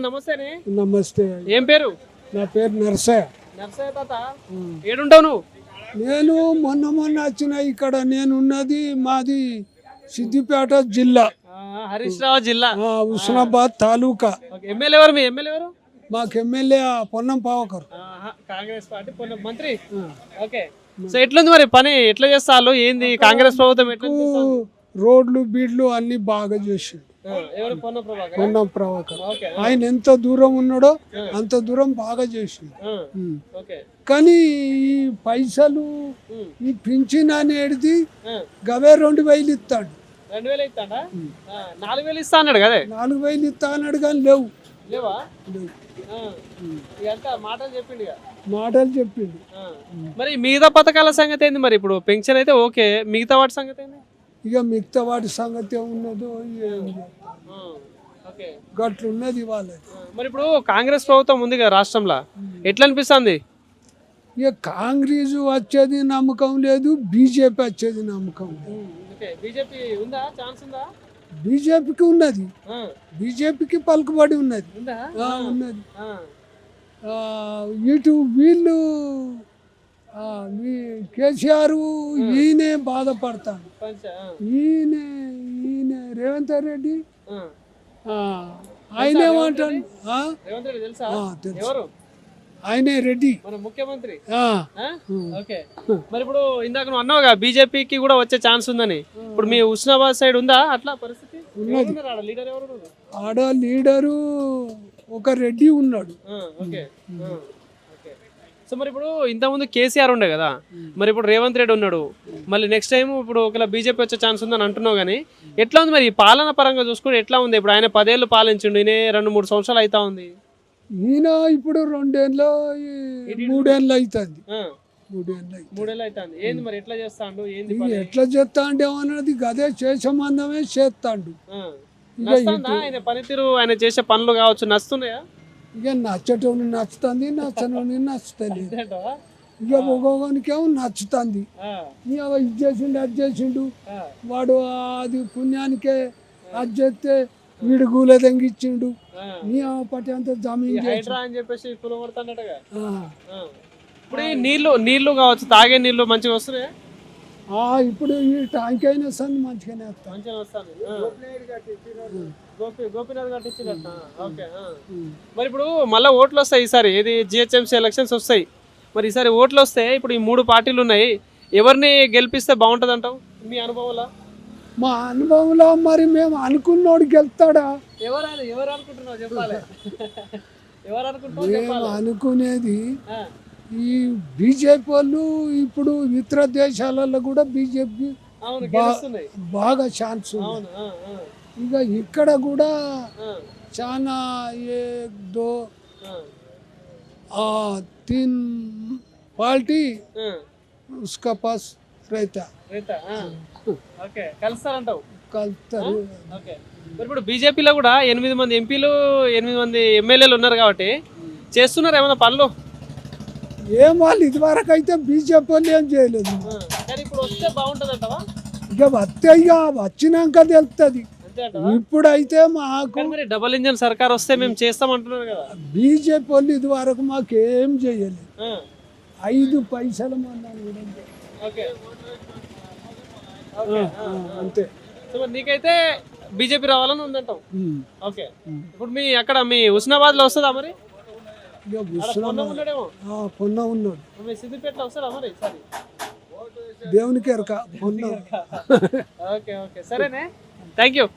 నమస్తేనే. నమస్తే. ఏం పేరు? నా పేరు నర్సయ్య. నర్సయ్య తాత, ఏడుంటావు నువ్వు? నేను మొన్న వచ్చిన ఇక్కడ. నేను ఉన్నది మాది సిద్దిపేట జిల్లా, హరీష్ రావు జిల్లా, హుస్నాబాద్ తాలూకా. ఎమ్మెల్యే ఎవరు? మీ ఎమ్మెల్యే ఎవరు? మాకు ఎమ్మెల్యే పొన్నం పావకర్, కాంగ్రెస్ పార్టీ మంత్రి. ఓకే, సో ఎట్లుంది మరి పని? ఎట్లా చేస్తారు? ఏంది కాంగ్రెస్ ప్రభుత్వం ఎట్లా? రోడ్లు బీడ్లు అన్ని బాగా చేసిండు పొన్నం ప్రభాకర్. ఆయన ఎంత దూరం ఉన్నాడో అంత దూరం బాగా చేసిండు. కానీ ఈ పైసలు ఈ పింఛన్ అనేది గవే 2000 ఇస్తాడు. 2000 ఇస్తాడా? 4000 ఇస్తా అన్నాడు కదా. 4000 ఇస్తా అన్నాడు కానీ లేవు. లేవా? మాటలు చెప్పిండు. మరి మిగతా పథకాల సంగతి ఏంది? మరి ఇప్పుడు పెన్షన్ అయితే ఓకే, మిగతా వాటి సంగతి ఏంది? ఇక మిగతా వాటి సంగతి ఉన్నదో గట్లున్నది వాళ్ళది. మరి ఇప్పుడు కాంగ్రెస్ ప్రభుత్వం ఉంది కదా రాష్ట్రంలో, ఎట్లా అనిపిస్తుంది? ఇక కాంగ్రెస్ వచ్చేది నమ్మకం లేదు, బీజేపీ వచ్చేది నమ్మకం లేదు. బీజేపీకి ఉన్నది, బీజేపీకి పలుకుబడి ఉన్నది. ఇటు వీళ్ళు కేసీఆర్ ఈయనే బాధపడతాడు. ఈయన రేవంత్ రెడ్డి ఆయనేమంటాడు? ఆయనే రెడ్డి ముఖ్యమంత్రి. మరి ఇప్పుడు ఇందాక నువ్వు అన్నావుగా బీజేపీకి కూడా వచ్చే ఛాన్స్ ఉందని. ఇప్పుడు మీ హుస్నాబాద్ సైడ్ ఉందా అట్లా పరిస్థితి? ఆడ లీడరు ఒక రెడ్డి ఉన్నాడు. సో మరి ఇప్పుడు ఇంతకుముందు కేసీఆర్ ఉండే కదా, మరి ఇప్పుడు రేవంత్ రెడ్డి ఉన్నాడు, మళ్ళీ నెక్స్ట్ టైం ఇప్పుడు ఒకవేళ బీజేపీ వచ్చే ఛాన్స్ ఉందని అంటున్నావు. కానీ ఎట్లా ఉంది మరి పాలన పరంగా చూసుకుంటే ఎట్లా ఉంది? ఇప్పుడు ఆయన 10 ఏళ్ళు పాలించిండు, ఈయన 2-3 సంవత్సరాలు అవుతా ఉంది. ఈయన ఇప్పుడు 2 ఏళ్ళు 3 ఏళ్ళు అవుతుంది. 3 ఏళ్ళు అవుతుంది. ఏంది మరి ఎట్లా చేస్తాడు? ఏంది ఎట్లా చేస్తాండు అన్నది గదే చేసమందమే చేస్తాడు. ఆయన పనితీరు, ఆయన చేసే పనులు కావచ్చు నచ్చుతున్నాయా? ఇక నచ్చటోని నచ్చుతుంది, నచ్చనోని నచ్చుతుంది. ఇక ఒక్కొక్కనికేమో నచ్చుతుంది. ఇక ఇది చేసిండు అది చేసిండు, వాడు అది పుణ్యానికే అది చేస్తే వీడు గూలె తెంగిచ్చిండు, నీ పట్టి అంత జమీన్ అని చెప్పేసి ఇప్పుడు నీళ్లు కావచ్చు, తాగే నీళ్లు మంచిగా వస్తున్నాయి. ఇప్పుడు ఈ ట్యాంక్ అయినా వస్తుంది, మంచిగానే వస్తుంది. గోపీనాథ్ కట్టించినట్ట. ఓకే, మరి ఇప్పుడు మళ్ళీ ఓట్లు వస్తాయి ఈసారి. ఏది జిహెచ్ఎంసీ ఎలక్షన్స్ వస్తాయి. మరి ఈసారి ఓట్లు వస్తే ఇప్పుడు ఈ 3 పార్టీలు ఉన్నాయి, ఎవరిని గెలిపిస్తే బాగుంటుంది అంటావు మీ అనుభవంలో? మా అనుభవంలో మరి మేము అనుకున్నోడు గెలుస్తాడా? ఎవరు అనుకుంటున్నావు చెప్పాలి. మేము అనుకునేది ఈ బీజేపీ వాళ్ళు. ఇప్పుడు ఇతర దేశాలలో కూడా బీజేపీ బాగా ఛాన్స్ ఉంది. ఇక ఇక్కడ కూడా చాలా 1-2-3 पार्टी उसका पास रहता. కలుస్తారంటావు? కలుస్తారు. ఇప్పుడు బీజేపీలో కూడా 8 మంది ఎంపీలు, 8 మంది ఎమ్మెల్యేలు ఉన్నారు కాబట్టి చేస్తున్నారు ఏమైనా పనులు? ఏం వాళ్ళు ఇదివరకు అయితే బీజేపీ వాళ్ళు ఏం చేయలేదు. ఇప్పుడు వస్తే బాగుంటుంది అంటావా? ఇక వస్తే ఇక వచ్చినాక తెలుస్తుంది. ఇప్పుడైతే మాకు డబుల్ ఇంజన్ సర్కార్ వస్తే మేము చేస్తామంటున్నారు కదా. బీజేపీ వాళ్ళు ఇదివరకు మాకు ఏం చేయలేదు. 5 పైసల అంతే. నీకైతే బీజేపీ రావాలని ఉందంటావు. ఓకే, ఇప్పుడు మీ అక్కడ మీ హుస్నాబాద్ లో వస్తుందా మరి? పొన్న ఉన్నాడు. సిద్దిపేటలో వస్తాడా మరి? దేవునికి ఎరక పొన్న. ఓకే, సరేనే, థ్యాంక్ యూ.